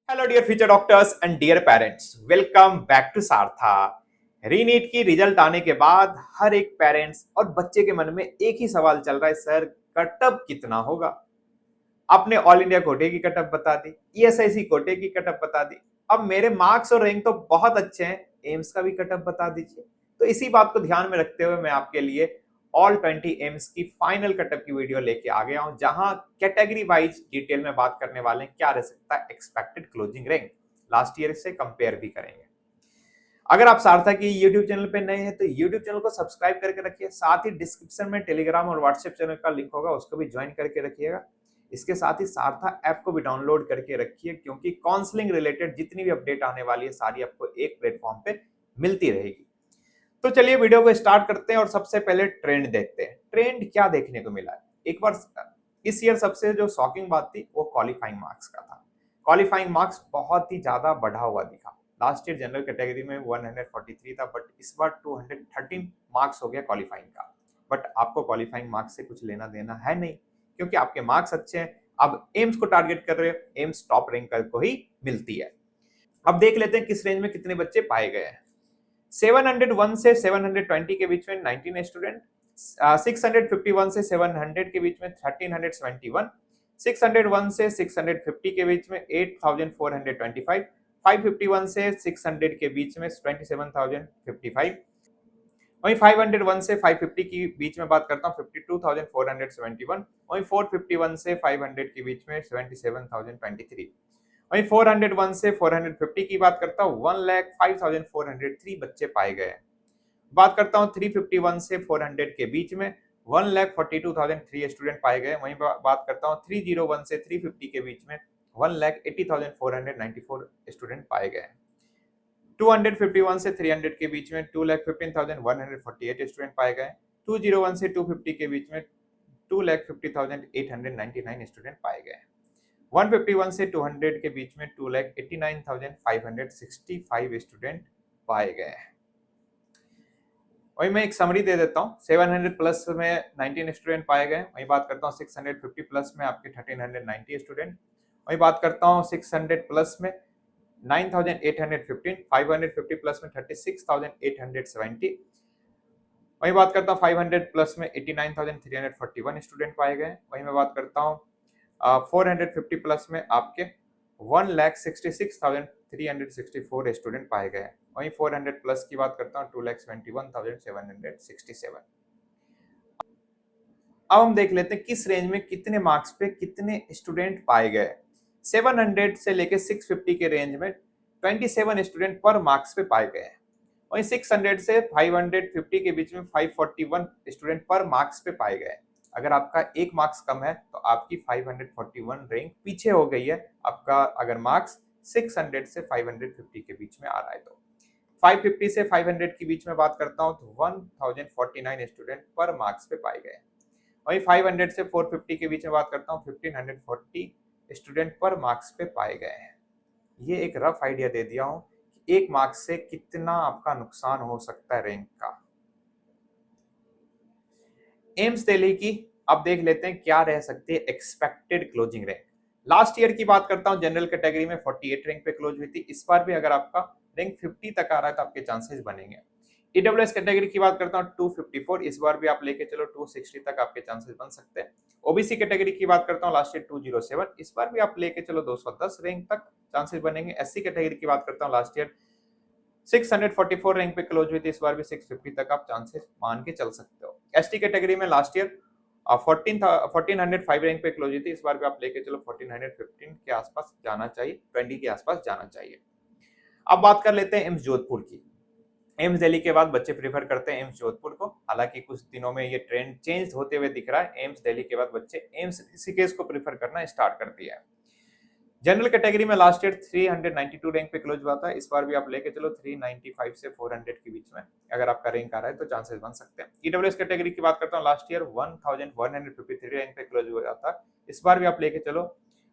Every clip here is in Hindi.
Hello dear future doctors and dear parents, welcome back to सारथा। रीनीट की रिजल्ट आने के बाद हर एक पेरेंट्स और बच्चे के मन में एक ही सवाल चल रहा है, सर कटअप कितना होगा। आपने ऑल इंडिया कोटे की कटअप बता दी, ईएसआईसी कोटे की कटअप बता दी, अब मेरे मार्क्स और रैंक तो बहुत अच्छे हैं, एम्स का भी कटअप बता दीजिए। तो इसी बात को ध्यान में रखते हुए मैं आपके लिए ऑल 20 एम्स की फाइनल कटअप की वीडियो लेके आ गया हूं, जहां कैटेगरी वाइज डिटेल में बात करने वाले हैं क्या रह सकता है expected closing rank, last year से कंपेयर भी करेंगे। अगर आप सारथा की यूट्यूब चैनल पे नए हैं तो यूट्यूब चैनल को सब्सक्राइब करके रखिए, साथ ही डिस्क्रिप्शन में टेलीग्राम और व्हाट्सएप चैनल का लिंक होगा, उसको भी ज्वाइन करके रखिएगा। इसके साथ ही सारथा ऐप को भी डाउनलोड करके रखिए, क्योंकि काउंसलिंग रिलेटेड जितनी भी अपडेट आने वाली है सारी आपको एक प्लेटफॉर्म पे मिलती रहेगी। तो चलिए वीडियो को स्टार्ट करते हैं और सबसे पहले ट्रेंड देखते हैं। ट्रेंड क्या देखने को मिला है एक बार। इस ईयर सबसे जो शॉकिंग बात थी वो क्वालिफाइंग मार्क्स का था। क्वालिफाइंग मार्क्स बहुत ही ज्यादा बढ़ा हुआ दिखा। लास्ट ईयर जनरल कैटेगरी में 143 था, बट इस बार 213 मार्क्स हो गया क्वालिफाइंग का। बट आपको क्वालिफाइंग मार्क्स से कुछ लेना देना है नहीं, क्योंकि आपके मार्क्स अच्छे हैं। अब एम्स को टारगेट कर रहे हो, एम्स टॉप रैंक को ही मिलती है। अब देख लेते हैं किस रेंज में कितने बच्चे पाए गए हैं। 701 से 720 के बीच में 19 स्टूडेंट, 651 से 700 के बीच में 1371, 601 से 650 के बीच में 8425, 551 से 600 के बीच में 27055, वहीं 501 से 550 की बीच में बात करता हूँ 52471, वहीं 451 से 500 के बीच में 77023, वहीं 401 से 450 की बात करता हूँ 1,05,403 बच्चे पाए गए हैं। बात करता हूँ 351 से 400 के बीच में 1,42,003 स्टूडेंट पाए गए। वहीं बात करता हूँ 301 से 350 के बीच में 1,80,494 स्टूडेंट पाए गए। 251 से 300 के बीच में 2,15,148 स्टूडेंट पाए गए। 201 से 250 के बीच में 2,50,899 स्टूडेंट पाए गए। 151 से 200 के बीच में 2,89,565 स्टूडेंट पाए गए हैं। वही मैं एक समरी दे देता हूँ। 700 प्लस में 19 स्टूडेंट पाए गए। वही बात करता हूँ 650 प्लस में आपके 1390 स्टूडेंट। वही बात करता हूँ 600 प्लस में 9,815, 550 प्लस में 36,870। वही बात करता हूँ 500 प्लस में 89,341 स्टूडेंट पाए गए। वही मैं बात करता हूँ 450 प्लस में आपके 1,66,364 स्टूडेंट पाए गए। वहीं 400 प्लस की बात करता हूँ 2,21,767। अब हम देख लेते हैं किस रेंज में कितने मार्क्स पे कितने स्टूडेंट पाए गए। 700 से लेके 650 के रेंज में 27 स्टूडेंट पर मार्क्स पे पाए गए। वहीं 600 से 550 के बीच में 541 स्टूडेंट पर मार्क्स पे पाए गए। अगर आपका एक मार्क्स कम है तो आपकी 541 रैंक पीछे हो गई है आपका, अगर मार्क्स 600 से 550 के बीच में आ रहा है तो। 550 से 500 के बीच में बात करता हूँ तो 1049 स्टूडेंट पर मार्क्स पे पाए गए। वहीं 500 से 450 के बीच में बात करता हूँ 1540 स्टूडेंट पर मार्क्स पे पाए गए हैं। ये एक रफ आइडिया दे दिया हूँ कि एक मार्क्स से कितना आपका नुकसान हो सकता है रैंक का। एम्स दिल्ली की अब देख लेते हैं क्या रह सकती है expected closing rank. Last year की बात करता हूं जनरल कैटेगरी में 48 रैंक पे क्लोज हुई थी। इस बार भी अगर आपका रैंक 50 तक आ रहा है तो आपके चांसेस बनेंगे। ईडब्ल्यूएस कैटेगरी की बात करता हूं 254, इस बार भी आप लेके चलो 260 तक आपके चांसेस बन सकते हैं। ओबीसी कैटेगरी की बात करता हूं लास्ट ईयर 207, इस बार भी आप लेके चलो 210 रैंक तक चांसेस बनेंगे। एससी कैटेगरी की बात करता हूं लास्ट ईयर 644 रैंक पे क्लोज हुई थी, इस बार भी 650 तक आप चांसेस मान के चल सकते हो। एसटी कैटेगरी में लास्ट ईयर 1405 रैंक पे क्लोज हुई थी, इस बार भी आप लेके चलो 1415 के आसपास जाना चाहिए, 20 के आसपास जाना चाहिए। अब बात कर लेते हैं एम्स जोधपुर की। एम्स दिल्ली के बाद बच्चे प्रीफर करते हैं एम्स जोधपुर को, हालांकि कुछ दिनों में ये ट्रेंड चेंज होते हुए दिख रहा है। एम्स दिल्ली के बाद बच्चे एम्स ऋषिकेश को प्रीफर करना स्टार्ट कर दिया है। जनरल कैटेगरी में लास्ट ईयर 392 रैंक पे क्लोज हुआ था, इस बार भी आप लेके चलो 395 से 400 के बीच में अगर आपका रैंक आ रहा है तो चांसेस बन सकते हैं। ईडब्ल्यूएस कैटेगरी की बात करता हूँ लास्ट ईयर 1153 रैंक पे क्लोज हुआ था, इस बार भी आप लेके चलो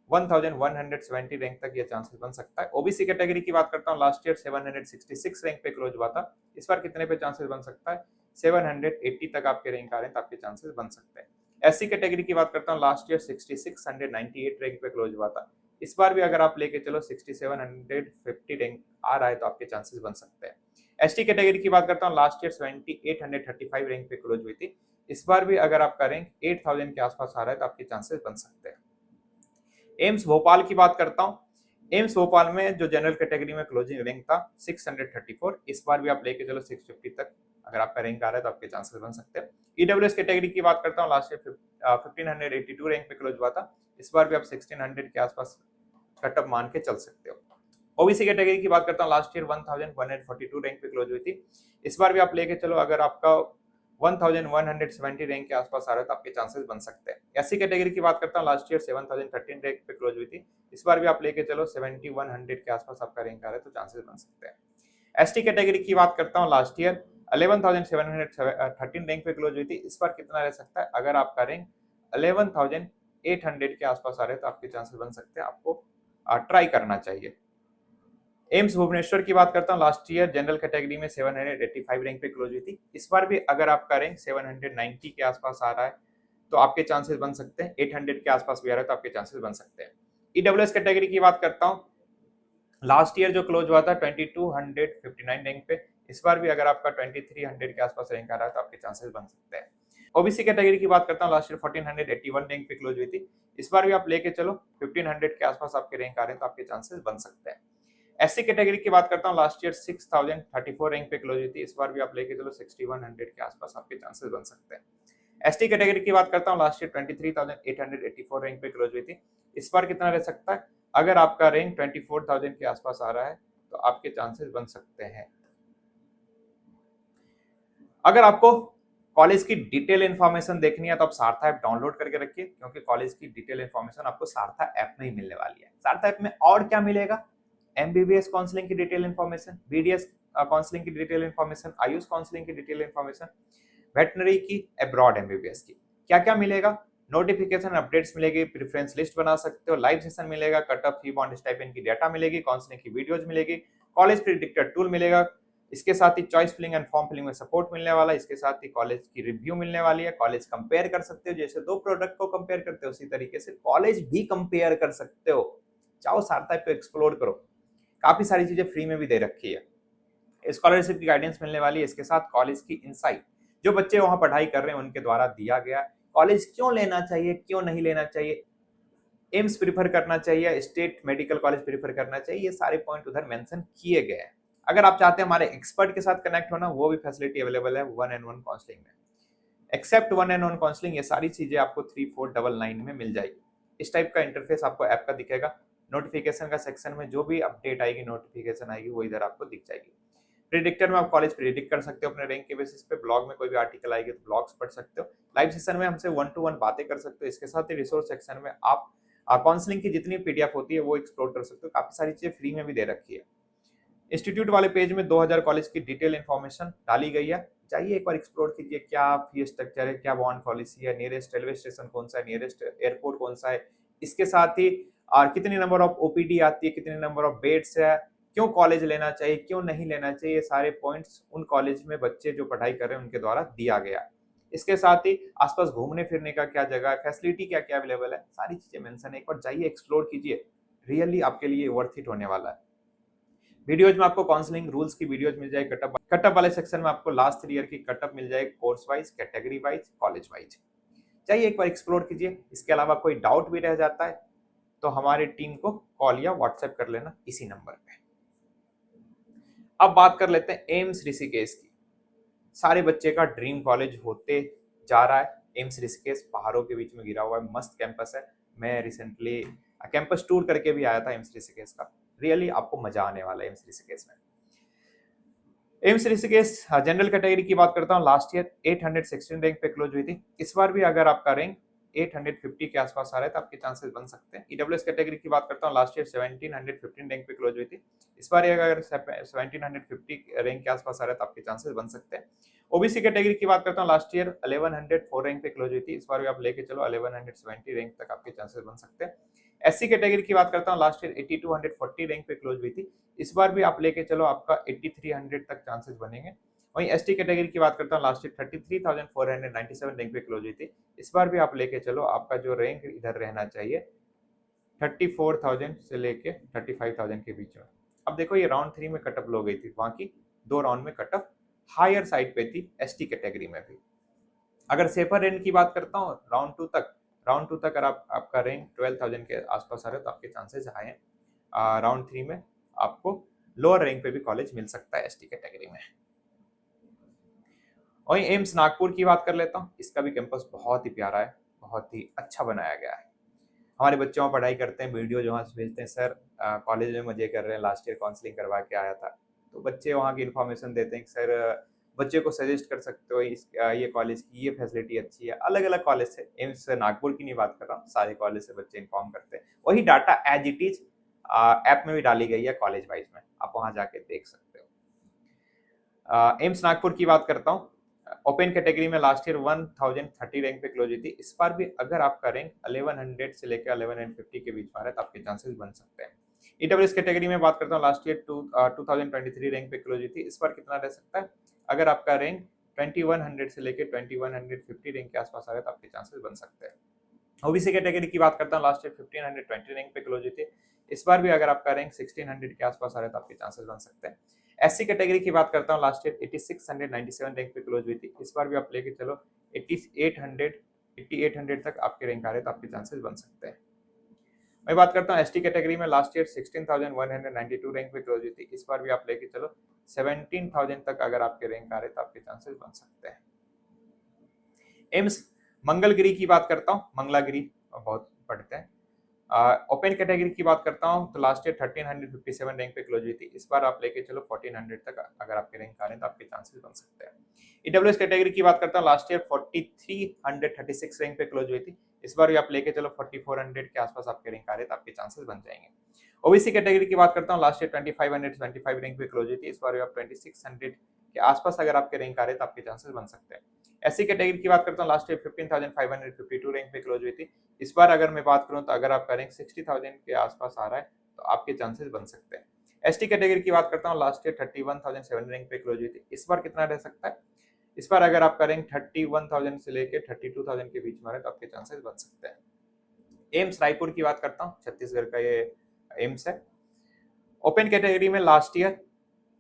1170 रैंक तक ये चांसेस बन सकता है। ओबीसी कैटेगरी की बात करता हूँ लास्ट ईयर 766 रैंक पे क्लोज हुआ था, इस बार कितने पे चांसेस बन सकता है 780 तक आपके रैंक आ रहे हैं तो आपके चांसेस बन सकते हैं। एससी कैटेगरी की बात करता हूँ लास्ट ईयर 6698 रैंक पे क्लोज हुआ था, इस बार भी अगर आप लेके चलो 6750 रैंक आ रहा है तो आपके चांसेस बन सकते हैं। एसटी कैटेगरी की बात करता हूँ, लास्ट ईयर 7835 रैंक पे क्लोज हुई थी। इस बार भी अगर आपका रैंक 8000 के आसपास आ रहा है तो आपके चांसेस बन सकते हैं। एम्स भोपाल की बात करता हूँ, एम्स भोपाल में जो जनरल कैटेगरी में क्लोजिंग रैंक था 634, इस बार भी आप लेके चलो 650 तक अगर आपका रैंक आ रहा है तो आपके चांसेस बन सकते हैं। ईडब्ल्यूएस कैटेगरी की बात करता हूँ, लास्ट ईयर 1582 रैंक पे क्लोज हुआ था, इस बार भी आप 1600 के आसपास कटअप मान के चल सकते हो। ओबीसी कैटेगरी की बात करता हूँ, लास्ट ईयर 1142 रैंक पे क्लोज हुई थी, इस बार भी आप लेके चलो अगर आपका 1170 रैंक के आसपास आ रहा है तो आपके चांसेस बन सकते हैं। एससी कैटेगरी की बात करता हूँ, लास्ट ईयर 7013 रैंक पे क्लोज हुई थी, इस बार भी आप लेके चलो 7100 के आसपास आपका रैंक आ रहा है तो चांसेस बन सकते हैं। एसटी कैटेगरी की बात करता हूँ, लास्ट ईयर 11713 रैंक पे क्लोज हुई थी, इस बार कितना रह सकता है, अगर आपका रैंक 11800 के आसपास आ रहे हैं तो आपके चांसेस बन सकते हैं, आपको ट्राई करना चाहिए। एम्स भुवनेश्वर की बात करता हूँ, लास्ट ईयर जनरल कैटेगरी में 785 रैंक पे क्लोज हुई थी, इस बार भी अगर आपका रैंक 790 के आसपास आ रहा है तो आपके चांसेस बन सकते हैं, 800 के आसपास भी आ रहा है तो आपके चांसेस बन सकते हैं। ईडब्ल्यूएस कैटेगरी की बात करता हूँ, लास्ट ईयर जो क्लोज हुआ था 2259 रैंक पे, इस बार भी अगर आपका 2300 के आसपास रैंक आ रहा है तो आपके चांसेस बन सकते हैं। ओबीसी कैटेगरी की बात करता हूँ, लास्ट ईयर 1481 रैंक पे क्लोज हुई थी, इस बार भी आप लेके चलो 1500 के आसपास आपके रैंक आ रहे हैं तो आपके चांसेस बन सकते हैं। एससी कैटेगरी की बात करता हूँ, लास्ट ईयर 6034 रैंक पे क्लोज हुई थी, इस बार भी आप लेके चलो 6100 के आसपास आपके चांसेस बन सकते हैं। एसटी कैटेगरी की बात करता हूँ, लास्ट ईयर 23,884 रैंक पे क्लोज हुई थी, इस बार कितना रह सकता है, अगर आपका रैंक 24,000 के आसपास आ रहा है तो आपके चांसेस बन सकते हैं। अगर आपको कॉलेज की डिटेल इन्फॉर्मेशन देखनी है तो आप सारथा ऐप डाउनलोड करके रखिए, क्योंकि कॉलेज की डिटेल इन्फॉर्मेशन आपको सारथा ऐप में ही मिलने वाली है। सारथा ऐप में और क्या मिलेगा, एमबीबीएस काउंसलिंग की डिटेल इन्फॉर्मेशन, बीडीएस काउंसलिंग की डिटेल इन्फॉर्मेशन, आयुष काउंसलिंग की डिटेल इन्फॉर्मेशन, वेटनरी की, अब्रॉड एमबीबीएस की, क्या क्या मिलेगा, नोटिफिकेशन अपडेट्स मिलेगी, प्रेफरेंस लिस्ट बना सकते हो, लाइव सेशन मिलेगा, cut off fee bond stipend की डाटा मिलेगी, काउंसलिंग की वीडियोज मिलेगी, कॉलेज प्रिडिक्टर टूल मिलेगा, इसके साथ ही choice filling and form filling में सपोर्ट मिलने वाला है, इसके साथ ही कॉलेज की रिव्यू मिलने वाली है, कॉलेज कंपेयर कर सकते हो, जैसे दो प्रोडक्ट को कंपेयर करते हो उसी तरीके से कॉलेज भी कंपेयर कर सकते हो। चाहो सारथा को एक्सप्लोर करो, काफी सारी चीजें फ्री में भी दे रखी है, स्कॉलरशिप की गाइडेंस मिलने वाली है, इसके साथ कॉलेज की इनसाइट, जो बच्चे वहां पढ़ाई कर रहे हैं उनके द्वारा दिया गया, कॉलेज क्यों लेना चाहिए क्यों नहीं लेना चाहिए, एम्स प्रीफर करना चाहिए, स्टेट मेडिकल कॉलेज प्रीफर करना चाहिए, ये सारे पॉइंट उधर मेंशन किए गए हैं। अगर आप चाहते हैं हमारे एक्सपर्ट के साथ कनेक्ट होना, वो भी फैसिलिटी अवेलेबल है 1-on-1 काउंसलिंग में। एक्सेप्ट 1-on-1 काउंसलिंग, ये सारी चीजें आपको 3499 में मिल जाएगी। इस टाइप का इंटरफेस आपको ऐप का दिखेगा, नोटिफिकेशन का सेक्शन में जो भी अपडेट आएगी, नोटिफिकेशन आएगी, वो इधर आपको दिख जाएगी। प्रिडिक्टर में आप कॉलेज प्रिडिक्ट कर सकते हो अपने रैंक के बेसिस पे, ब्लॉग में कोई भी आर्टिकल आएगी तो ब्लॉग्स पढ़ सकते हो, लाइव सेशन में हमसे 1-to-1 बातें कर सकते हो, इसके साथ ही रिसोर्स सेक्शन में आप काउंसलिंग की जितनी पीडीएफ होती है वो एक्सप्लोर कर सकते हो, काफी सारी चीजें फ्री में भी दे रखी है। इंस्टीट्यूट वाले पेज में 2000 कॉलेज की डिटेल इन्फॉर्मेशन डाली गई है, जाइए एक बार एक्सप्लोर कीजिए, क्या फी स्ट्रक्चर है, क्या बॉन्ड पॉलिसी है, नियरेस्ट रेलवे स्टेशन कौन सा है, नियरेस्ट एयरपोर्ट कौन सा है, इसके साथ ही कितनी नंबर ऑफ ओपीडी आती है, कितने नंबर ऑफ बेड्स है, क्यों कॉलेज लेना चाहिए क्यों नहीं लेना चाहिए, ये सारे पॉइंट्स उन कॉलेज में बच्चे जो पढ़ाई कर रहे हैं उनके द्वारा दिया गया। इसके साथ ही आसपास घूमने फिरने का क्या जगह है, फैसिलिटी क्या क्या अवेलेबल है, सारी चीजें मेंशन है, एक बार जाइए एक्सप्लोर कीजिए, रियली आपके लिए वर्थ इट होने वाला है। वीडियोज में आपको काउंसलिंग रूल्स की वीडियोज मिल जाएगी, कटअप वाले सेक्शन में आपको लास्ट 3 ईयर की कटअप मिल जाएगी, course wise, category wise, college wise. चाहिए एक बार एक्सप्लोर कीजिए। इसके अलावा कोई डाउट भी रह जाता है तो हमारी टीम को कॉल या व्हाट्सएप कर लेना इसी नंबर पे। अब बात कर लेते हैं एम्स ऋषिकेश की। सारे बच्चे का ड्रीम कॉलेज होते जा रहा है एम्स ऋषिकेश, पहाड़ों के बीच में गिरा हुआ है, मस्त कैंपस है। मैं रिसेंटली कैंपस टूर करके भी आया था एम्स ऋषिकेश का, रियली आपको मजा आने वाला है एम्स ऋषिकेश में। एम्स ऋषिकेश जनरल कैटेगरी की बात करता हूँ, लास्ट ईयर 816 रैंक पे क्लोज हुई थी, इस बार भी अगर आपका रैंक 850 के आसपास आ रहा है तो आपके चांसेस बन सकते हैं। ईडब्ल्यूएस कैटेगरी की बात करता हूँ, लास्ट ईयर 1715 रैंक पे क्लोज हुई थी, इस बार अगर 1750 रैंक के आसपास आ रहा है तो आपके चांसेस बन सकते हैं। ओबीसी कैटेगरी की बात करता हूँ, लास्ट ईयर 1104 रैंक पे क्लोज हुई थी, इस बार भी आप लेके चलो 1170 रैंक तक आपके चांसेस बन सकते हैं। एससी कैटेगरी की बात करता हूँ, लास्ट ईयर 8240 रैंक पे क्लोज हुई थी, इस बार भी आप लेके चलो आपका 8300 तक चांसेस बनेंगे। वहीं एसटी कैटेगरी की बात करता हूँ, लास्ट ईयर 33,497 रैंक पे क्लोज हुई थी, इस बार भी आप लेके चलो आपका जो रैंक इधर रहना चाहिए 34,000 से लेके 35,000 के बीच में। अब देखो ये राउंड 3 में कटअप लो गई थी, वहां की 2 राउंड में कटअप हायर साइड पे थी एसटी कैटेगरी में भी। अगर सेफर रेंज की बात करता हूँ राउंड टू तक अगर आपका रैंक 12,000 के आसपास आ रहा है तो आपके चांसेस हाई हैं। राउंड 3 में आपको लोअर रैंक पे भी कॉलेज मिल सकता है एसटी कैटेगरी में। वहीं एम्स नागपुर की बात कर लेता हूँ, इसका भी कैंपस बहुत ही प्यारा है, बहुत ही अच्छा बनाया गया है। हमारे बच्चे वहाँ पढ़ाई करते हैं, वीडियो जो वहाँ से भेजते हैं, सर कॉलेज में मजे कर रहे हैं, लास्ट ईयर काउंसलिंग करवा के आया था। तो बच्चे वहाँ की इन्फॉर्मेशन देते हैं कि सर बच्चे को सजेस्ट कर सकते हो ये कॉलेज की ये फैसिलिटी अच्छी है। अलग अलग कॉलेज से, एम्स नागपुर की नहीं बात कर रहा हूँ, सारे कॉलेज से बच्चे इन्फॉर्म करते हैं। वही data as it is app में भी डाली गई है कॉलेज वाइज में, आप वहाँ जाके देख सकते हो। एम्स नागपुर की बात करता हूँ, ओपन कैटेगरी में लास्ट ईयर 1030 रैंक पे क्लोज हुई थी। इस बार भी अगर आपका रैंक 1100 से लेकर 1150 के बीच में आ रहा है तो आपके चांसेस बन सकते हैं। ईडब्ल्यूएस कैटेगरी में बात करता हूँ, लास्ट ईयर 2023 रैंक पे क्लोज हुई थी। इस बार कितना रह सकता है? अगर आपका रैंक 2100 से लेकर 2150 रैंक के आसपास आ रहा है तो आपके चांसेस बन सकते हैं। ओबीसी कैटेगरी की बात करता हूँ, लास्ट ईयर 1520 रैंक पे क्लोज हुई थी। इस बार भी अगर आपका रैंक 1600 के आसपास आ रहा है तो आपके चांसेस बन सकते हैं। एससी कैटेगरी की बात करता हूँ, लास्ट ईयर 8697 रैंक पे क्लोज हुई थी। इस बार भी आप लेके चलो 8800 तक आपके रैंक आ रहे हैं तो आपके चांसेस बन सकते हैं। मैं बात करता हूँ एसटी कैटेगरी में, लास्ट ईयर 16,192 रैंक पे क्लोज हुई थी। इस बार भी आप लेके चलो 17,000 तक अगर आपके रैंक आ रहे तो आपके चांसेस बन सकते हैं। एम्स मंगलगिरी की बात करता हूँ, मंगलागिरी बहुत पढ़ते हैं। ओपन कैटेगरी की बात करता हूँ तो लास्ट ईयर 1357 रैंक पे क्लोज हुई थी। इस बार आप लेके चलो 1400 तक अगर आपके रैंक आ रहे हैं तो आपके चांसेस बन सकते हैं। ईडब्ल्यूएस कैटेगरी की बात करता हूँ, लास्ट ईयर 4336 रैंक पे क्लोज हुई थी। इस बार भी आप लेके चलो 4400 के आसपास आपके रैंक आ रहे हैं तो आपके चांसेस बन जाएंगे। ओबीसी कैटेगरी की बात करता हूँ, लास्ट ईयर 2525 रैंक पे क्लोज हुई थी। इस बार भी आप 2600 के आसपास अगर आपके रैंक आ रहे हैं तो आपके चांसेस बन सकते हैं। एससी कैटेगरी की बात करता हूँ, लास्ट ईयर 15,552 रैंक पे क्लोज हुई थी। इस बार अगर मैं बात करूं तो अगर आपका रैंक 60,000 के आसपास आ रहा है तो आपके चांसेस बन सकते हैं। एसटी कैटेगरी की बात करता हूं, लास्ट ईयर 31,007 रैंक पे क्लोज हुई थी। इस बार कितना रह सकता है? इस बार अगर आपका रैंक 31,000 से लेकर 32,000 के बीच में है तो आपके चांसेस बन सकते हैं। एम्स रायपुर की बात करता हूँ, छत्तीसगढ़ का ये एम्स है। ओपन कैटेगरी में लास्ट ईयर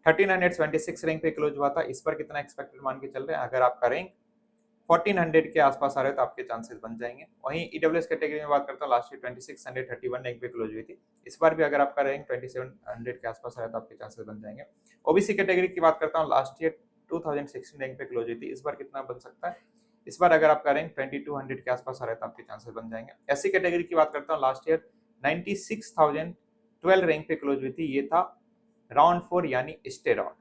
1376 रैंक पे क्लोज हुआ था। इस बार कितना एक्सपेक्टेड मान के चल रहे हैं? अगर आपका रैंक 1400 के आसपास आ रहे हैं तो आपके चांसेस बन जाएंगे। वहीं ईडब्ल्यूएस कैटेगरी में बात करता हूँ, लास्ट ईयर 2631 रैंक पे क्लोज हुई थी। इस बार भी अगर आपका रैंक 2700 के आसपास आ रहा है तो आपके चांसेस बन जाएंगे। ओबीसी कैटेगरी की बात करता हूँ, लास्ट ईयर 2016 रैंक पे क्लोज हुई थी। इस बार कितना बन सकता है? इस बार अगर आपका रैंक 2200 के आसपास आ रहा है तो आपके चांसेस बन जाएंगे। एससी कैटेगरी की बात करता हूँ, लास्ट ईयर 96,012 रैंक पे क्लोज हुई थी। ये था राउंड 4 यानी स्टे राउंड।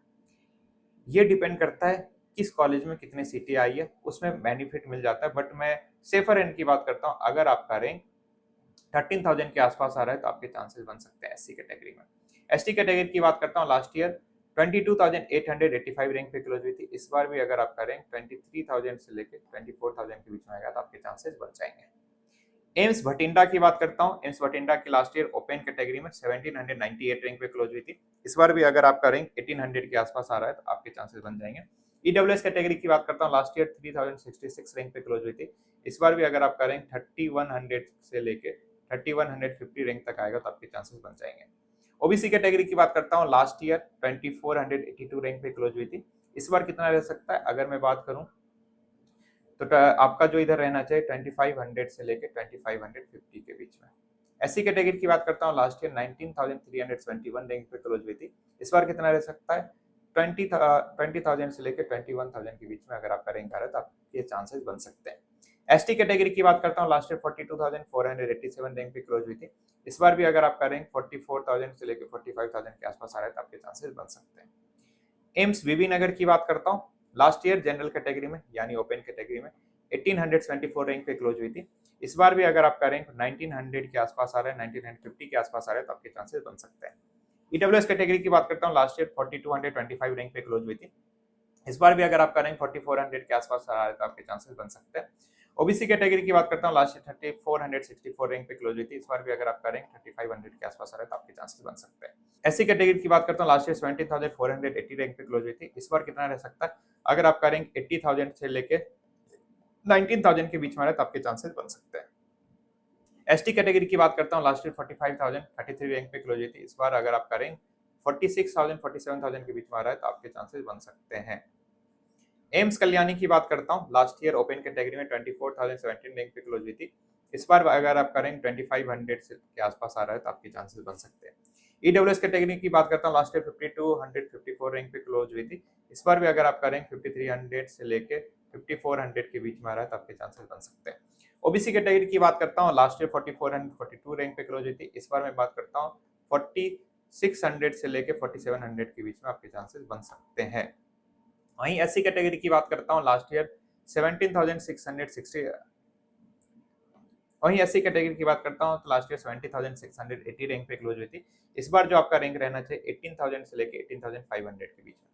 ये डिपेंड करता है किस कॉलेज में कितनी सीटें आई है, उसमें बेनिफिट मिल जाता है। बट मैं सेफर एंड की बात करता हूँ, अगर आपका रैंक 13,000 के आसपास आ रहा है तो आपके चांसेस बन सकते हैं एससी कैटेगरी में। एसटी कैटेगरी की बात करता हूँ, लास्ट ईयर 22,885 रैंक पे क्लोज हुई थी। इस बार भी अगर आपका रैंक 23,000 से लेकर 24,000 के बीच में आएगा तो आपके चांसेस बन जाएंगे। एम्स भटिंडा की बात करता हूँ, एम्स भटिंडा की लास्ट ईयर ओपन कैटेगरी में 1798 रैंक पे क्लोज हुई थी। इस बार भी अगर आपका रैंक 1800 के आसपास आ रहा है तो आपके चांसेस बन जाएंगे। ईडब्ल्यूएस कैटेगरी की बात करता हूँ, लास्ट ईयर 3066 रैंक पे क्लोज हुई थी। इस बार भी अगर आपका रैंक 3100 से लेके 3150 रैंक तक आएगा तो आपके चांसेस बन जाएंगे। ओबीसी कैटेगरी की बात करता हूँ, लास्ट ईयर 2482 रैंक पे क्लोज हुई थी। इस बार कितना रह सकता है? अगर मैं बात करूँ तो आपका जो इधर रहना चाहिए 2500 से लेके 2550 के बीच में। एससी कैटेगरी की बात करता हूँ, लास्ट ईयर 19,371 रैंक पे क्लोज हुई थी। इस बार कितना रह सकता है? 20,000 से लेके 21,000 के बीच में अगर आपका रैंक आ रहा है तो आपके चांसेस बन सकते हैं। एसटी कैटेगरी की बात करता हूँ, लास्ट ईयर 42,487 रैंक पे क्लोज हुई थी। इस बार भी अगर आपका रैंक 44,000 से लेकर 45,000 के आसपास आ रहा है तो आपके चांसेस बन सकते हैं। एम्स बीबी नगर की बात करता हूँ, लास्ट ईयर जनरल कैटेगरी में यानी ओपन कैटेगरी में 1874 रैंक पे क्लोज हुई थी। इस बार भी अगर आपका रैंक 1900 के आसपास आ रहा है, 1950 के आसपास आ रहा है तो आपके चांसेस बन सकते हैं। ईडब्ल्यूएस कैटेगरी की बात करता हूँ, लास्ट ईयर 4225 रैंक पे क्लोज हुई थी। इस बार भी अगर आपका रैंक 4400 के आसपास आ रहा है तो आपके चांसेस बन सकते हैं। ओबीसी कैटेगरी की बात करता हूँ, लास्ट ईयर 3464 रैंक पे क्लोज हुई थी। इस बार भी अगर आपका रैंक 3500 के आसपास आ रहा है तो आपके चांसेस बन सकते हैं। एससी कैटेगरी की बात करता हूँ, लास्ट ईयर 17,480 रैंक पे क्लोज हुई थी। इस बार कितना रह सकता है? अगर आपका रैंक 80,000 से लेके 19,000 के बीच में आ रहा है तो आपके चांसेस बन सकते हैं। एसटी कैटेगरी की बात करता हूँ, लास्ट ईयर 45,000 33 रैंक पे क्लोज हुई थी। इस बार अगर आपका रैंक 46,000 47,000 के बीच में आ रहा है तो आपके चांसेस बन सकते हैं। एम्स कल्याणी की बात करता हूँ, लास्ट ईयर ओपन कैटेगरी में 24,017 रैंक पे क्लोज हुई थी। इस बार अगर आपका रैंक 2500 के आसपास आ रहा है तो आपके चांसेस बन सकते हैं। ईडब्ल्यूएस कैटेगरी की बात करता हूँ, लास्ट ईयर 5254 रैंक पे क्लोज हुई थी। इस बार भी अगर आपका रैंक 5300 से लेके 5400 के बीच में आ रहा है तो आपके चांसेस बन सकते हैं। ओबीसी कैटेगरी की बात करता हूँ, लास्ट ईयर 4442 रैंक पे क्लोज हुई थी। इस बार मैं बात करता हूँ 4600 से लेके 4700 के बीच में आपके चांसेस बन सकते हैं। वहीं एससी कैटेगरी की बात करता हूँ, लास्ट ईयर 17,660 वहीं एससी कैटेगरी की बात करता हूँ तो लास्ट ईयर 70,680 रैंक पे क्लोज हुई थी। इस बार जो आपका रैंक रहना चाहिए 18,000 से लेके 18,500 के बीच में।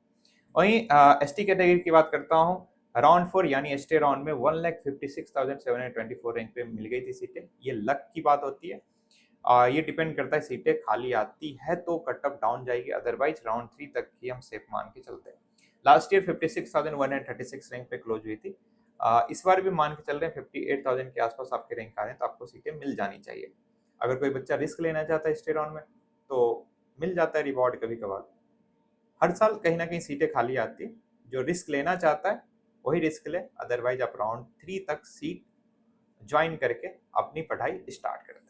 वहीं एसटी कैटेगरी की बात करता हूँ, राउंड 4 यानी एसटी राउंड में 1,56,724 रैंक पे मिल गई थी सीटें। ये लक की बात होती है। ये डिपेंड करता है, सीटें खाली आती है तो कट ऑफ डाउन जाएगी, अदरवाइज राउंड 3 तक ही हम सेफ मान के चलते हैं। लास्ट ईयर 56,136 रैंक पे क्लोज हुई थी। इस बार भी मान के चल रहे हैं 58,000 के आसपास आपके रैंक आ रहे हैं तो आपको सीटें मिल जानी चाहिए। अगर कोई बच्चा रिस्क लेना चाहता है स्टे राउंड में तो मिल जाता है रिवॉर्ड कभी कभार। हर साल कहीं ना कहीं सीटें खाली आती है, जो रिस्क लेना चाहता है वही रिस्क ले, अदरवाइज आप राउंड 3 तक सीट ज्वाइन करके अपनी पढ़ाई स्टार्ट करते हैं।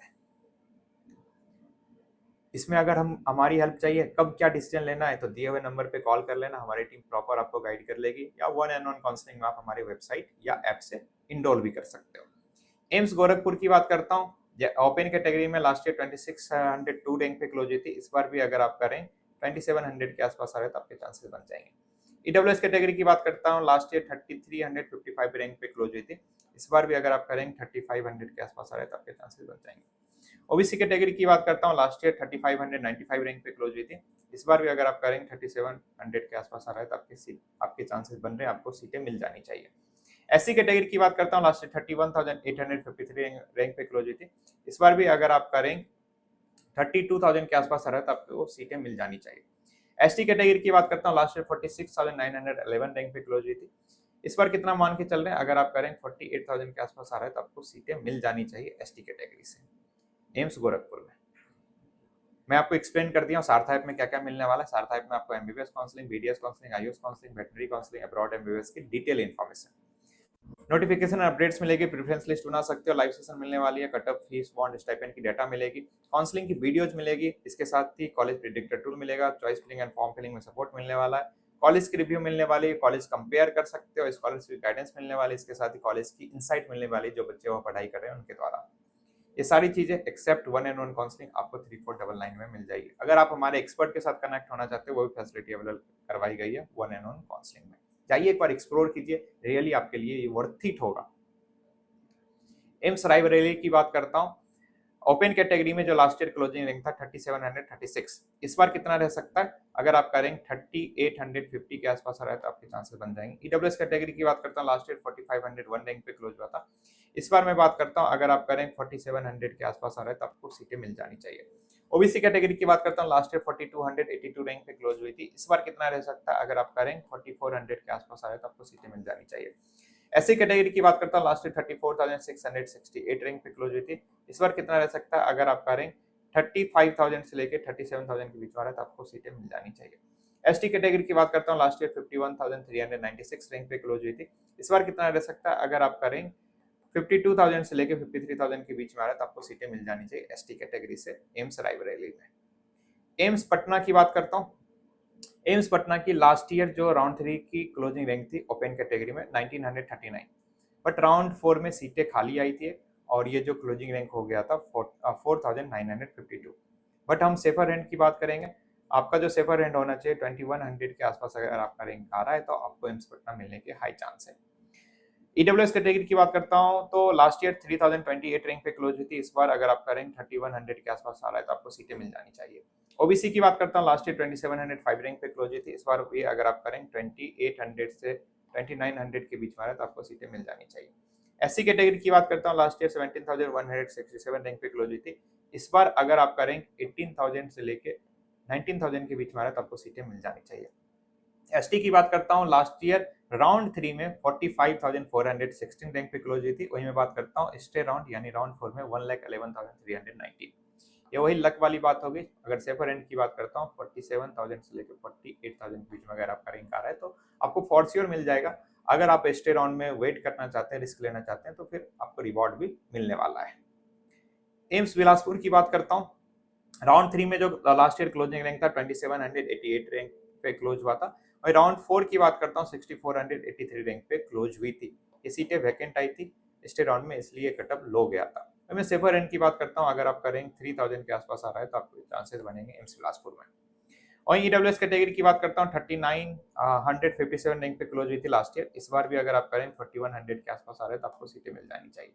इसमें अगर हम हमारी हेल्प चाहिए कब क्या डिसीजन लेना है तो दिए हुए नंबर पे कॉल कर लेना, हमारी टीम प्रॉपर आपको गाइड कर लेगी, या 1-on-1 काउंसलिंग में आप हमारी वेबसाइट या ऐप से इनरोल भी कर सकते हो। एम्स गोरखपुर की बात करता हूँ, ओपन कैटेगरी में लास्ट ईयर 2602 रैंक पे क्लोज हुई थी। इस बार भी अगर आप करें 2700 के आसपास आ रहे तो आपके चांसेस बन जाएंगे। ईडब्ल्यूएस कैटेगरी की बात करता हूँ, लास्ट ईयर 3355 रैंक पे क्लोज हुई थी। इस बार भी अगर आपका रैंक 3500 के आसपास आ रहा है तो आपके चांसेस बन जाएंगे। ओबीसी कैटेगरी की बात करता हूँ, लास्ट ईयर 3595 रैंक पे क्लोज हुई थी। इस बार भी अगर आपका रैंक 3700 के आसपास आ रहा है तो आपके चांसेस बन रहे हैं, आपको सीटें मिल जानी चाहिए। एससी कैटेगरी की बात करता हूँ, लास्ट ईयर 31,853 रैंक पे क्लोज हुई थी। इस बार भी अगर आपका रैंक 32,000 के आसपास आ रहा है तो आपको सीटें मिल जानी चाहिए। एसटी कैटेगरी की बात करता हूँ, लास्ट ईयर 46,911 रैंक पे क्लोज हुई थी। इस बार कितना मान के चल रहे हैं, अगर आपका रैंक 48,000 के आसपास आ रहा है तो आपको सीटें मिल जानी चाहिए एसटी कैटेगरी से एम्स गोरखपुर में। मैं आपको एक्सप्लेन कर दिया हूँ सारथा ऐप में क्या क्या मिलने वाला है। सारथा ऐप में आपको MBBS counselling, BDS counselling, AYUSH counselling, veterinary counselling, abroad MBBS की डिटेल इन्फॉर्मेशन, नोटिफिकेशन अपडेट्स मिलेगी, प्रेफरेंस लिस्ट बना सकते हो, लाइव सेशन मिलने वाली है, cut off fees, bond, stipend की डाटा मिलेगी, काउंसलिंग की वीडियोज मिलेगी, इसके साथ ही कॉलेज प्रेडिक्टर टूल मिलेगा, choice filling and form filling में सपोर्ट मिलने वाला है, कॉलेज की रिव्यू मिलने वाली है, कॉलेज कंपेयर कर सकते हो, स्कॉलरशिप गाइडेंस मिलने वाली, इसके साथ ही कॉलेज की इनसाइट मिलने वाली जो बच्चे वो पढ़ाई कर रहे हैं उनके द्वारा। ये सारी चीजें एक्सेप्ट 1-on-1 काउंसलिंग आपको 3499 में मिल जाएगी। अगर आप हमारे एक्सपर्ट के साथ कनेक्ट होना चाहते हो वो भी फैसिलिटी अवेलेबल करवाई गई है 1-on-1 काउंसलिंग में। जाइए एक बार एक्सप्लोर कीजिए, रियली आपके लिए ये वर्थ इट होगा। एम्स रायबरेली की बात करता हूँ, ओपन कैटेगरी में जो लास्ट ईयर क्लोजिंग रैंक था 3736, इस बार कितना रह सकता है, अगर आपका रैंक 3850 के आसपास आ रहा है तो आपके चांसेस बन जाएंगे। ईडब्ल्यूएस कैटेगरी की बात करता हूँ, लास्ट ईयर 4501 रैंक पे क्लोज हुआ था। इस बार मैं बात करता हूँ, अगर आपका रैंक 4700 के आसपास आ रहा है तो आपको सीटें मिल जानी चाहिए। ओबीसी कैटेगरी की बात करता हूँ, लास्ट ईयर 4282 रैंक पे क्लोज हुई थी। इस बार कितना रह सकता है, अगर आपका रैंक 4400 के आसपास आ रहा है तो आपको सीटें मिल जानी चाहिए। एससी कैटेगरी की बात करता हूँ, लास्ट ईयर 34,668 रैंक पे क्लोज हुई थी। इस बार कितना रह सकता है, अगर आपका रैंक 35,000 से लेकर 37,000 के बीच में आ रहा है तो आपको सीटें मिल जानी चाहिए। एसटी कैटेगरी की बात करता हूँ, लास्ट ईयर 51,396 रैंक पे क्लोज हुई थी। इस बार कितना रह सकता है, अगर आपका रैंक 52,000 से लेकर 53,000 के बीच में आ रहा है तो आपको सीटें मिल जानी चाहिए एसटी कैटेगरी से एम्स रायबरेली में। एम्स पटना की बात करता हूँ, एम्स पटना की लास्ट ईयर जो राउंड 3 की क्लोजिंग रैंक थी ओपन कैटेगरी में 1939, बट राउंड 4 में सीटें खाली आई थी और ये जो क्लोजिंग रैंक हो गया था 4,952। बट हम सेफर हैंड की बात करेंगे, आपका जो सेफर हैंड होना चाहिए 2100 के आसपास अगर आपका रैंक आ रहा है तो आपको एम्स पटना मिलने के हाई चांस है। ईडब्ल्यूएस कैटेगरी की बात करता हूँ तो लास्ट ईयर 3028 रैंक पे क्लोज हुई थी। इस बार अगर आपका रैंक 3100 के आसपास आ रहा है तो आपको सीटें मिल जानी चाहिए। ओबीसी की बात करता हूँ, लास्ट ईयर 2705 रैंक पे क्लोज हुई थी। इस बार भी अगर आपका रैंक 2800 से 2900 के बीच में आ रहा है तो आपको सीटें मिल जानी चाहिए। एससी कैटेगरी की बात करता हूँ, लास्ट ईयर 17,167 रैंक पे क्लोज हुई थी। इस बार अगर आपका रैंक 18,000 से लेके 19,000 के बीच में आ रहा है तो आपको सीटें मिल जानी चाहिए। एसटी की बात करता हूँ, लास्ट ईयर राउंड 3 में 45,416 रैंक पे क्लोज हुई थी। वही मैं बात करता हूँ स्टे राउंड यानी राउंड 4 में 1,11,319। ये वही लक वाली बात होगी। अगर सेफर एंड की बात करता हूँ 47,000 से लेकर 48,000 के बीच में अगर आपका रैंक आ रहा है तो आपको फॉर श्योर मिल जाएगा। अगर आप स्टे राउंड में वेट करना चाहते हैं, रिस्क लेना चाहते हैं, तो फिर आपको रिवॉर्ड भी मिलने वाला है। एम्स बिलासपुर की बात करता हूँ, राउंड 3 में जो लास्ट ईयर क्लोजिंग रैंक था 2788 रैंक पे क्लोज हुआ था। और राउंड 4 की बात करता हूँ 6483 रैंक पे क्लोज हुई थी। ये सीटें वैकेंट आई थी स्टे राउंड में, इसलिए कटअप लो गया था। तो मैं सेफर एंड की बात करता हूँ, अगर आपका रैंक 3000 के आसपास आ रहा है तो आपको चांसेस बनेंगे एम्स बिलासपुर में। और ईडब्ल्यूएस कैटेगरी की बात करता हूँ 3957 रैंक पे क्लोज हुई थी लास्ट ईयर। इस बार भी अगर आपका रैंक 4100 के आसपास आ रहा है तो आपको सीटें मिल जानी चाहिए।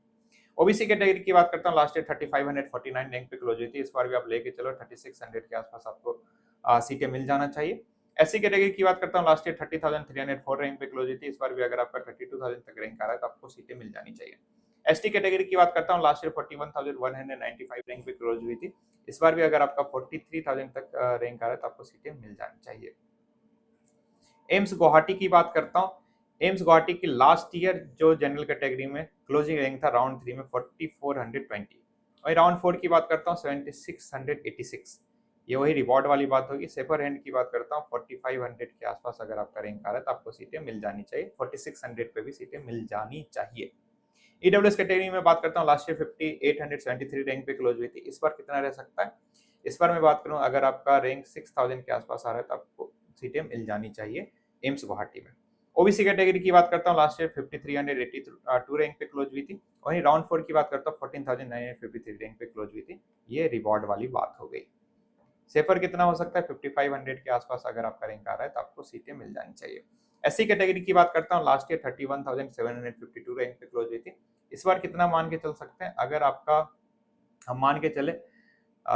ओबीसी कैटेगरी की बात करता हूँ, लास्ट ईयर 3549 रैंक पे क्लोज हुई थी। इस बार भी आप लेके चलो 3600 के आसपास आपको सीटें मिल जाना चाहिए। एससी कैटेगरी की बात करता हूँ, लास्ट ईयर 30,304 रैंक पे क्लोज हुई थी। इस बार भी अगर आपका 32,000 तक रैंक आ रहा है तो आपको सीटें मिल जानी चाहिए। एसटी कैटेगरी की बात करता हूँ, लास्ट ईयर 41,195 रैंक पे क्लोज हुई थी। इस बार भी अगर आपका 43,000 तक रैंक आ रहा है तो आपको सीटें मिल जानी चाहिए। एम्स गुवाहाटी की बात करता हूँ, एम्स गुवाहाटी की लास्ट ईयर जो जनरल कैटेगरी में क्लोजिंग रैंक था राउंड 3 में 4420। और राउंड 4 की बात करता हूँ 7686। ये वही रिवॉर्ड वाली बात होगी। सेफर हैंड की बात करता हूँ 4500 के आसपास अगर आपका रैंक आ रहा है तो आपको सीटें मिल जानी चाहिए। 4600 पे भी सीटें मिल जानी चाहिए। ईडब्ल्यूएस कैटेगरी में बात करता हूँ, लास्ट ईयर 5873 रैंक पे क्लोज हुई थी। इस बार कितना रह सकता है? इस बार मैं बात करूँ, अगर आपका रैंक 6000 के आसपास आ रहा है तो आपको सीटें मिल जानी चाहिए एम्स गुवाहाटी में। ओबीसी कैटेगरी की बात करता हूँ, लास्ट ईयर 5382 रैंक पे क्लोज हुई थी। वहीं राउंड 4 की बात करता हूँ 14953 रैंक पे क्लोज हुई थी। ये रिवॉर्ड वाली बात हो गई। सेफर कितना हो सकता है? 5500 के आसपास अगर आपका रैंक आ रहा है तो आपको सीटें मिल जानी चाहिए। एससी कैटेगरी की बात करता हूँ, लास्ट ईयर 31,752 रैंक पे क्लोज हुई थी। इस बार कितना मान के चल सकते हैं? अगर आपका, हम मान के चले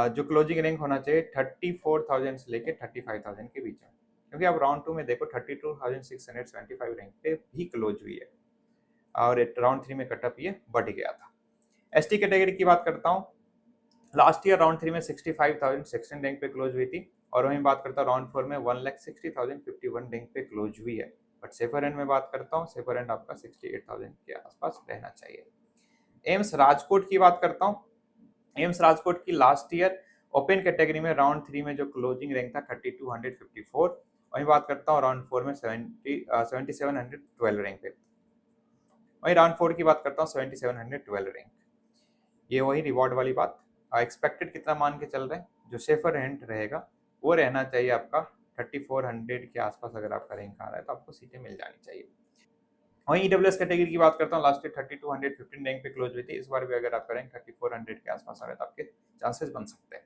जो क्लोजिंग रैंक होना चाहिए 34,000 से लेके 35,000 के बीच में, क्योंकि अब राउंड 2 में देखो 32,675 रैंक पे भी क्लोज हुई है और राउंड 3 में कटअप ये बढ़ गया था। एसटी कैटेगरी की बात करता हूँ, लास्ट ईयर राउंड 3 में 65,016 रैंक पे क्लोज हुई थी। और वहीं बात करता हूँ राउंड 4 में 1,60,051 रैंक पे क्लोज हुई है। बट सेफर एंड में बात करता हूँ, सेफर एंड आपका 68,000 के आसपास रहना चाहिए। एम्स राजकोट की बात करता हूँ, एम्स राजकोट की लास्ट ईयर ओपन कैटेगरी में राउंड 3 में जो क्लोजिंग रैंक था 3254। वहीं बात करता हूँ राउंड 4 में 7712 रैंक पे। वहीं राउंड 4 की बात करता हूँ 7712 रैंक। ये वही रिवॉर्ड वाली बात। एक्सपेक्टेड कितना मान के चल रहे हैं? जो सेफर हैंड रहेगा वो रहना चाहिए आपका 3400 के आसपास। अगर आपका रैंक आ रहा है तो आपको सीटें मिल जानी चाहिए। वहीं ईडब्ल्यूएस कैटेगरी की बात करता हूँ, लास्ट ईयर 3215 रैंक पे क्लोज हुई थी। इस बार भी अगर आपका रैंक 3400 के आसपास आ रहा है तो आपके चांसेस बन सकते हैं।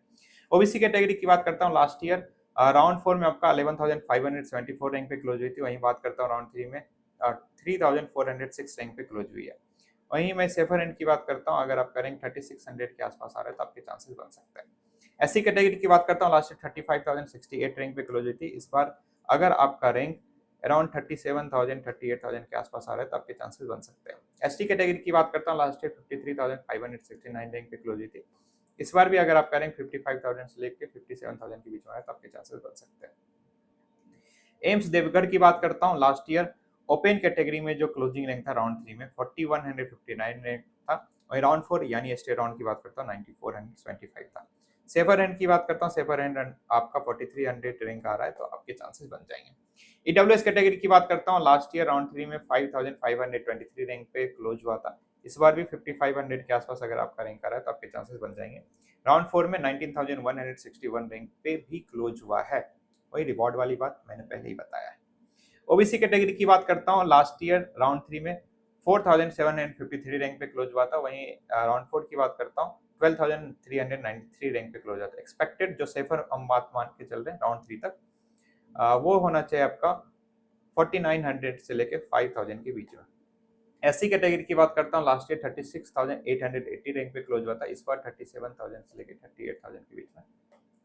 ओबीसी कैटेगरी की बात करता हूँ, लास्ट ईयर राउंड 4 में आपका 11,574 रैंक पे क्लोज हुई थी। वहीं बात करता हूँ राउंड 3 में 3,406 रैंक पे क्लोज हुई है। वहीं मैं सेफर एंड की बात करता हूँ, अगर आपका रैंक 3600 के आसपास आ रहा है तो आपके चांसेस बन सकते हैं। एससी कैटेगरी की बात करता हूँ, लास्ट ईयर 35,068 रैंक पे क्लोज हुई थी। इस बार अगर आपका रैंक अराउंड 37,000 38,000 के आसपास आ रहा है तो आपके चांसेस बन सकते हैं। एसटी कैटेगरी की बात करता हूँ, लास्ट ईयर 53,569 रैंक पे क्लोज हुई थी। इस बार भी अगर आपका रैंक 55,000 से लेकर 57,000 के बीच में है तो आपके चांसेस बन सकते हैं। एम्स देवघर की बात करता हूँ, लास्ट ईयर ओपन कैटेगरी में जो क्लोजिंग रैंक था राउंड 3 में 4159 रैंक था। वहीं राउंड 4 यानी एसटी राउंड की बात करता हूँ 9425 था। सेफर हैंड की बात करता हूँ, सेफर हैंड आपका 4300 रैंक आ रहा है तो आपके चांसेस बन जाएंगे। ईडब्ल्यूएस कैटेगरी की बात करता हूँ, लास्ट ईयर राउंड 3 में 5523 रैंक पे क्लोज हुआ था। इस बार भी 5500 के आसपास अगर आपका रैंक आ रहा है तो आपके चांसेस बन जाएंगे। राउंड 4 में 19,161 रैंक पे भी क्लोज हुआ है। वही रिवॉर्ड वाली बात मैंने पहले ही बताया है। ओबीसी कैटेगरी की बात करता हूँ, लास्ट ईयर राउंड 3 में 4,753 रैंक पे क्लोज हुआ था। वहीं राउंड 4 की बात करता हूँ 12,393 रैंक पे क्लोज हुआ था। एक्सपेक्टेड जो सेफर हम बात मान के चल रहे हैं राउंड 3 तक वो होना चाहिए आपका 4900 से लेके 5000 के बीच में। एससी कैटेगरी की बात करता हूँ, लास्ट ईयर 36,880 रैंक पे क्लोज हुआ था। इस बार 37,000 से लेके 38,000 के बीच में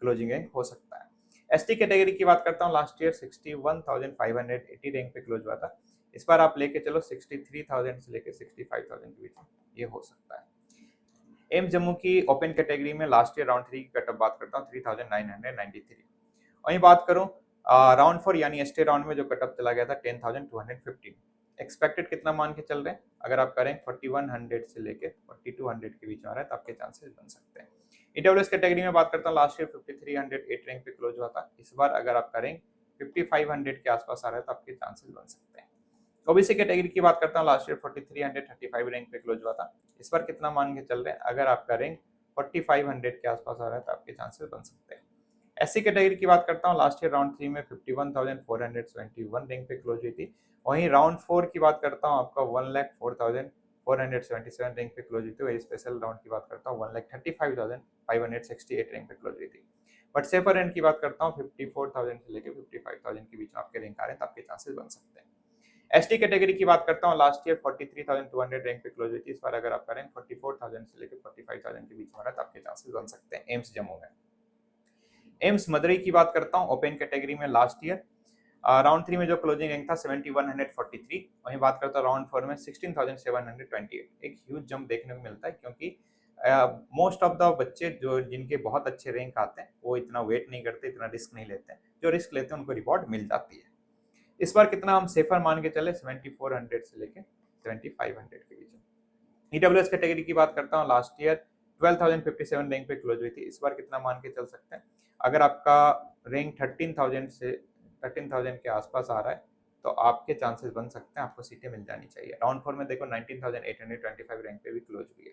क्लोजिंग रैंक हो सकता है। एसटी कैटेगरी की बात करता हूँ, लास्ट ईयर 61,580 रैंक पे क्लोज हुआ था। इस बार आप लेके चलो 63,000 से लेके 65,000 के बीच में ये हो सकता है। एम जम्मू की ओपन कैटेगरी में लास्ट ईयर राउंड 3 की कटअप बात करता हूँ 3,993। वहीं बात करूँ राउंड 4 यानी एसटी राउंड में जो कटअप चला गया था 10,215। एक्सपेक्टेड कितना मान के चल रहे हैं, अगर आप करें 4100 से लेके 4200 के बीच में आ रहा है तो आपके चांसेस बन सकते हैं। ईडब्ल्यूएस कैटेगरी में बात करता हूँ, लास्ट ईयर 5308 रैंक पे क्लोज हुआ था। इस बार अगर आप करें 5500 के आसपास आ रहा है तो आपके चांसेस बन सकते हैं। ओबीसी कैटेगरी की बात करता हूँ, लास्ट ईयर 4335 रैंक पे क्लोज हुआ था। इस बार कितना मान के चल रहे हैं, अगर आप करें 4500 के आसपास आ रहा है तो आपके चांसेस बन सकते हैं। एससी कैटेगरी की बात करता हूँ, लास्ट ईयर राउंड 3 में 51,471 रैंक पे क्लोज हुई थी। वहीं राउंड 4 की बात करता हूँ, आपका 1,04,477 रैंक पे क्लोज हुई थी। वही स्पेशल राउंड की बात करता हूँ 1,35,568 रैंक पे क्लोज हुई थी। बट सेफर रैंक की बात करता हूँ 54,000 से लेकर 55,000 के बीच में आपके रैंक आ रहे हैं तो आपके चांसेस बन सकते हैं। एसटी कैटेगरी की बात करता हूँ, लास्ट ईयर 43,200 रैंक पे क्लोज हुई थी। इस बार अगर आप करें 44,000 से लेकर 45,000 के बीच में आ रहा है तो आपके चांसेस बन सकते हैं एम्स जम्मू में। एम्स मदुरई की बात करता हूँ, ओपन कैटेगरी में लास्ट ईयर राउंड 3 में जो क्लोजिंग रैंक था 7143। वहीं बात करता हूँ राउंड 4 में 16,728। एक ह्यूज जंप देखने को मिलता है, क्योंकि मोस्ट ऑफ द बच्चे जो जिनके बहुत अच्छे रैंक आते हैं वो इतना वेट नहीं करते, इतना रिस्क नहीं लेते हैं। जो रिस्क लेते हैं उनको रिवॉर्ड मिल जाती है। इस बार कितना हम सेफर मान के चले, 7400 से लेके 7500 के बीच में। ईडब्ल्यूएस कैटेगरी की बात करता हूँ, लास्ट ईयर 12,057 रैंक पे क्लोज हुई थी। इस बार कितना मान के चल सकते हैं, अगर आपका रैंक 13,000 के आसपास आ रहा है तो आपके चांसेस बन सकते हैं, आपको सीटें मिल जानी चाहिए। राउंड 4 में देखो 19,825 रैंक पे भी क्लोज हुई है।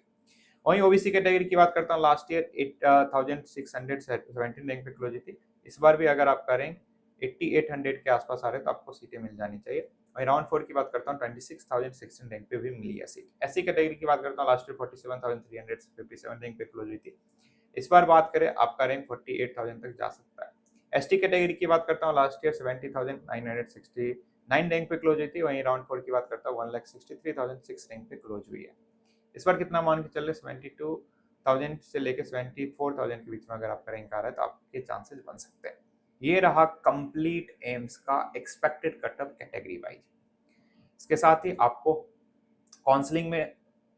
वहीं ओबीसी कैटेगरी की बात करता हूँ, लास्ट ईयर 8,617 रैंक पे क्लोज हुई थी। इस बार भी अगर आप करें 8800 के आसपास आ रहे हैं तो आपको सीटें मिल जानी चाहिए। वहीं राउंड 4 की बात करता हूँ 26,016 रैंक पे भी मिली है सीट। एससी कैटेगरी की बात करता हूँ, लास्ट ईयर 47,357 रैंक पे क्लोज हुई थी। इस बार बात करें आपका रैंक 48,000 तक जा सकता है। एसटी कैटेगरी की बात करता हूँ, लास्ट ईयर 70,969 रैंक पे क्लोज हुई थी। वहीं राउंड 4 की बात करता हूँ 1,63,006 रैंक पे क्लोज हुई है। इस बार कितना मान के चल रहे, 72,000 से लेकर 74,000 के बीच में अगर आपका रैंक आ रहा है तो आपके चांसेस बन सकते हैं। ये रहा कंप्लीट एम्स का एक्सपेक्टेड कटअप कैटेगरी वाइज। इसके साथ ही आपको काउंसलिंग में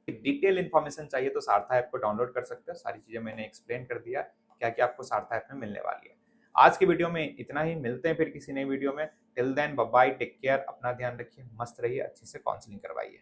डिटेल इन्फॉर्मेशन चाहिए तो सारथा ऐप को डाउनलोड कर सकते हैं। सारी चीजें मैंने एक्सप्लेन कर दिया क्या क्या आपको सारथा ऐप में मिलने वाली है। आज की वीडियो में इतना ही, मिलते हैं फिर किसी नई वीडियो में। Till then bye bye, take care, अपना ध्यान रखिए, मस्त रहिए, अच्छे से काउंसलिंग करवाइए।